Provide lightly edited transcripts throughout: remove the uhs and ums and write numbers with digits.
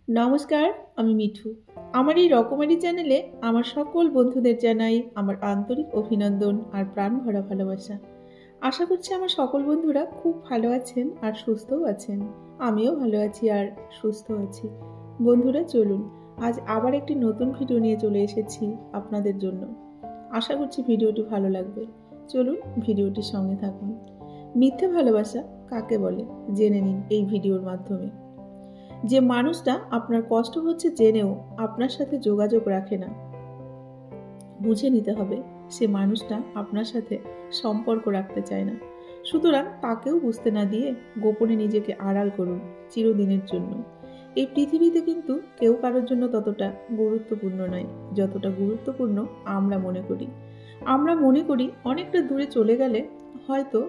নমস্কার, আমি মিঠু। আমার এই রকমারি চ্যানেলে আমার সকল বন্ধুদের জানাই আমার আন্তরিক অভিনন্দন আর প্রাণ ভরা ভালোবাসা। আশা করছি আমার সকল বন্ধুরা খুব ভালো আছেন আর সুস্থও আছেন। আমিও ভালো আছি আর সুস্থ আছি। বন্ধুরা চলুন, আজ আবার একটি নতুন ভিডিও নিয়ে চলে এসেছি আপনাদের জন্য। আশা করছি ভিডিওটি ভালো লাগবে। চলুন ভিডিওটির সঙ্গে থাকুন। মিথ্যে ভালোবাসা কাকে বলে জেনে নিন এই ভিডিওর মাধ্যমে। যে মানুষটা আপনার কষ্ট হচ্ছে জেনেও আপনার সাথে যোগাযোগ রাখে না, বুঝে নিতে হবে সে মানুষটা আপনার সাথে সম্পর্ক রাখতে চায় না। সুতরাং তাকেও বুঝতে না দিয়ে গোপনে নিজেকে আড়াল করুন চিরদিনের জন্য। এই পৃথিবীতে কিন্তু কেউ কারোর জন্য ততটা গুরুত্বপূর্ণ নয় যতটা গুরুত্বপূর্ণ আমরা মনে করি। আমরা মনে করি অনেকটা দূরে চলে গেলে হয়তো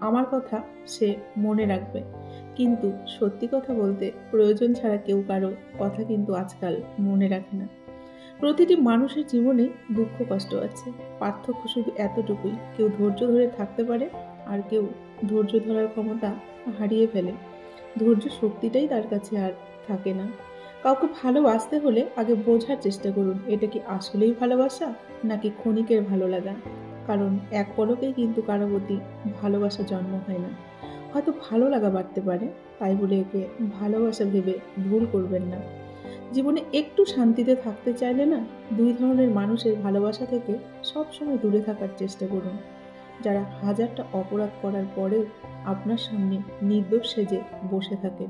আমার কথা সে মনে রাখবে, কিন্তু সত্যি কথা বলতে প্রয়োজন ছাড়া কেউ কারো কথা কিন্তু আজকাল মনে রাখে না। প্রতিটি মানুষের জীবনে দুঃখ কষ্ট আছে, পার্থক্য শুধু এতটুকুই, কেউ ধৈর্য ধরে থাকতে পারে আর কেউ ধৈর্য ধরার ক্ষমতা হারিয়ে ফেলে। ধৈর্য শক্তিটাই তার কাছে আর থাকে না। কাউকে ভালোবাসতে হলে আগে বোঝার চেষ্টা করুন এটা কি আসলেই ভালোবাসা নাকি ক্ষণিকের ভালো লাগা। কারণ এক পলকেই কিন্তু কারো প্রতি ভালোবাসা জন্ম হয় না। হয়তো ভালো লাগা বাড়তে পারে, তাই বলে একে ভালোবাসা ভেবে ভুল করবেন না। জীবনে একটু শান্তিতে থাকতে চাইলে না, দুই ধরনের মানুষের ভালোবাসা থেকে সবসময় দূরে থাকার চেষ্টা করুন। যারা হাজারটা অপরাধ করার পরেও আপনার সামনে নির্দোষ সেজে বসে থাকে,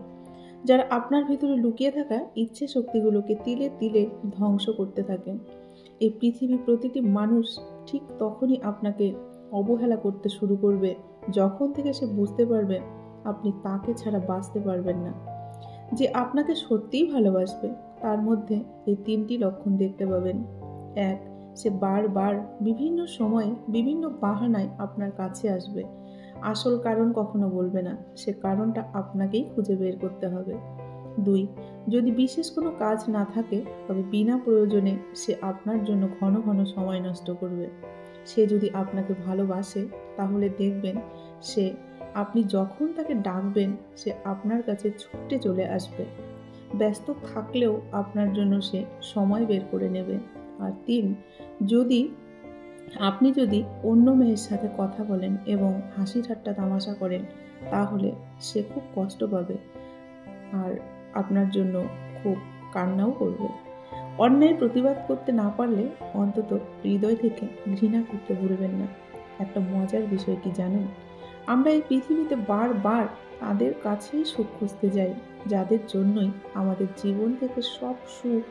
যারা আপনার ভিতরে লুকিয়ে থাকা ইচ্ছে শক্তিগুলোকে তিলে তিলে ধ্বংস করতে থাকে। এই পৃথিবীর প্রতিটি মানুষ ঠিক তখনই আপনাকে অবহেলা করতে শুরু করবে যখন থেকে সে বুঝতে পারবে আপনি তাকে ছাড়া বাঁচতে পারবেন না। যে আপনাকে সত্যিই ভালোবাসবে তার মধ্যে এই তিনটি লক্ষণ দেখতে পাবেন। এক, সে বারবার বিভিন্ন সময়ে বিভিন্ন বাহানায় আপনার কাছে আসবে, আসল কারণ কখনো বলবে না, সে কারণটা আপনাকেই খুঁজে বের করতে হবে। দুই, যদি বিশেষ কোনো কাজ না থাকে তবে বিনা প্রয়োজনে সে আপনার জন্য ঘন ঘন সময় নষ্ট করবে। সে যদি আপনাকে ভালোবাসে তাহলে দেখবেন সে আপনি যখন তাকে ডাকবেন সে আপনার কাছে ছুটে চলে আসবে। ব্যস্ত থাকলেও আপনার জন্য সে সময় বের করে নেবে। আর তিন, যদি আপনি যদি অন্য মেয়ের সাথে কথা বলেন এবং হাসি ঠাট্টা তামাশা করেন তাহলে সে খুব কষ্ট পাবে আর আপনার জন্য খুব কান্নাও করবে। অন্যায়ের প্রতিবাদ করতে না পারলে অন্তত হৃদয় থেকে ঘৃণা করতে ভুলবেন না। একটা মজার বিষয় কি জানেন, আমরা এই পৃথিবীতে বারবার তাদের কাছেই সুখ খুঁজতে যাই যাদের জন্যই আমাদের জীবন থেকে সব সুখ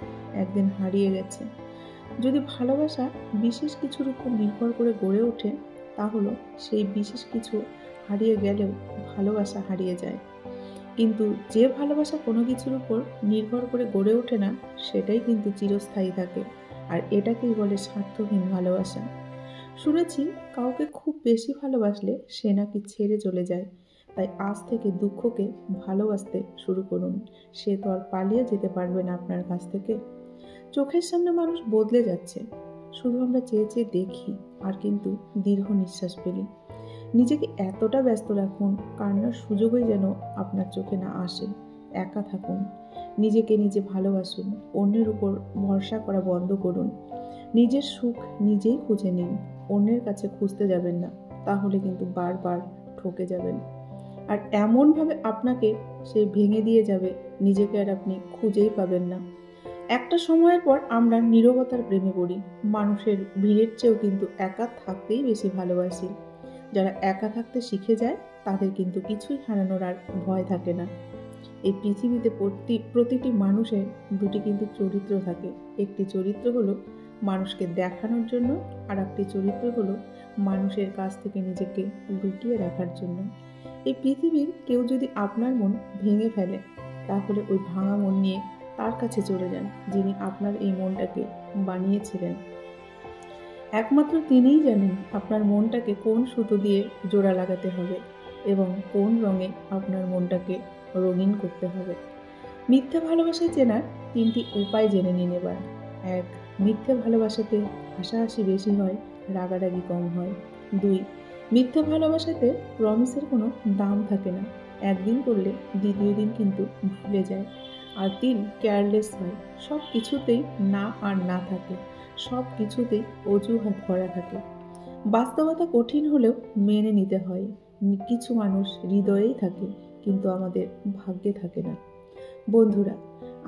একদিন হারিয়ে গেছে। যদি ভালোবাসা বিশেষ কিছুর উপর নির্ভর করে গড়ে ওঠে তাহলে সেই বিশেষ কিছু হারিয়ে গেলেও ভালোবাসা হারিয়ে যায়। কিন্তু যে ভালোবাসা কোনো কিছুর উপর নির্ভর করে গড়ে ওঠে না সেটাই কিন্তু চিরস্থায়ী থাকে, আর এটাকেই বলে স্বার্থহীন ভালোবাসা। শুনেছি কাউকে খুব বেশি ভালোবাসলে সে নাকি ছেড়ে চলে যায়। তাই আজ থেকে দুঃখকে ভালোবাসতে শুরু করুন। সে তো আর পালিয়ে যেতে পারবে না আপনার কাছ থেকে। চোখের সামনে মানুষ বদলে যাচ্ছে, শুধু আমরা চেয়ে চেয়ে দেখি আর কিন্তু দীর্ঘ নিঃশ্বাস ফেলি। নিজেকে এতটা ব্যস্ত রাখুন কান্নার সুযোগই যেন আপনার চোখে না আসে। একা থাকুন, নিজেকে নিজে ভালোবাসুন, অন্যের উপর ভরসা করা বন্ধ করুন। নিজের সুখ নিজেই খুঁজে নিন, অন্যের কাছে খুঁজতে যাবেন না, তাহলে কিন্তু বারবার ঠকে যাবেন। আর এমনভাবে আপনাকে সে ভেঙে দিয়ে যাবে নিজেকে আর আপনি খুঁজেই পাবেন না। একটা সময়ের পর আমরা নীরবতার প্রেমে পড়ি। মানুষের ভিড়ের চেয়েও কিন্তু একা থাকতেই বেশি ভালোবাসি। যারা একা থাকতে শিখে যায় তাদের কিন্তু কিছুই হারানোর আর ভয় থাকে না। এই পৃথিবীতে প্রতিটি মানুষের দুটি কিন্তু চরিত্র থাকে। একটি চরিত্র হলো মানুষকে দেখানোর জন্য, আর একটি চরিত্র হলো মানুষের কাছ থেকে নিজেকে লুকিয়ে রাখার জন্য। এই পৃথিবীর কেউ যদি আপনার মন ভেঙে ফেলে তাহলে ওই ভাঙা মন নিয়ে তার কাছে চলে যান যিনি আপনার এই মনটাকে বানিয়েছিলেন। একমাত্র তিনিই জানেন আপনার মনটাকে কোন সুতো দিয়ে জোড়া লাগাতে হবে এবং কোন রঙে আপনার মনটাকে রঙিন করতে হবে। মিথ্যা ভালোবাসা চেনার তিনটি উপায় জেনে নিন এবার। এক, মিথ্যে ভালোবাসাতে হাসাহাসি বেশি হয়, রাগারাগি কম হয়। দুই, মিথ্যে ভালোবাসাতে প্রমিসের কোনো দাম থাকে না, একদিন করলে দ্বিতীয় দিন কিন্তু ভুলে যায়। আর 3 কেয়ারলেস হয়। সব কিছুতেই না আর না থাকে, সব কিছুতেই অজুহাত ভরা থাকে। বাস্তবতা কঠিন হলেও মেনে নিতে হয়। কিছু মানুষ হৃদয়েই থাকে, কিন্তু আমাদের ভাগ্যে থাকে না। বন্ধুরা,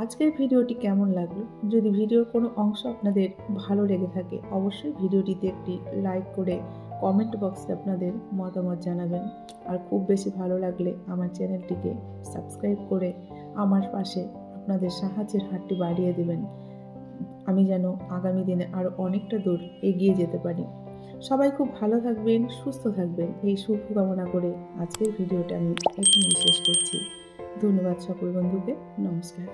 আজকের ভিডিওটি কেমন লাগলো? যদি ভিডিওর কোনো অংশ আপনাদের ভালো লেগে থাকে, অবশ্যই ভিডিওটিতে একটি লাইক করে কমেন্ট বক্সে আপনাদের মতামত জানাবেন। আর খুব বেশি ভালো লাগলে আমার চ্যানেলটিকে সাবস্ক্রাইব করে আমার পাশে আপনাদের সাহায্যের হাতটি বাড়িয়ে দেবেন। আমি যেন আগামী দিনে আরও অনেকটা দূর এগিয়ে যেতে পারি। সবাই খুব ভালো থাকবেন, সুস্থ থাকবেন, এই শুভকামনা করে আজকের ভিডিওটা আমি এখানেই শেষ করছি। ধন্যবাদ সকল বন্ধুকে। নমস্কার।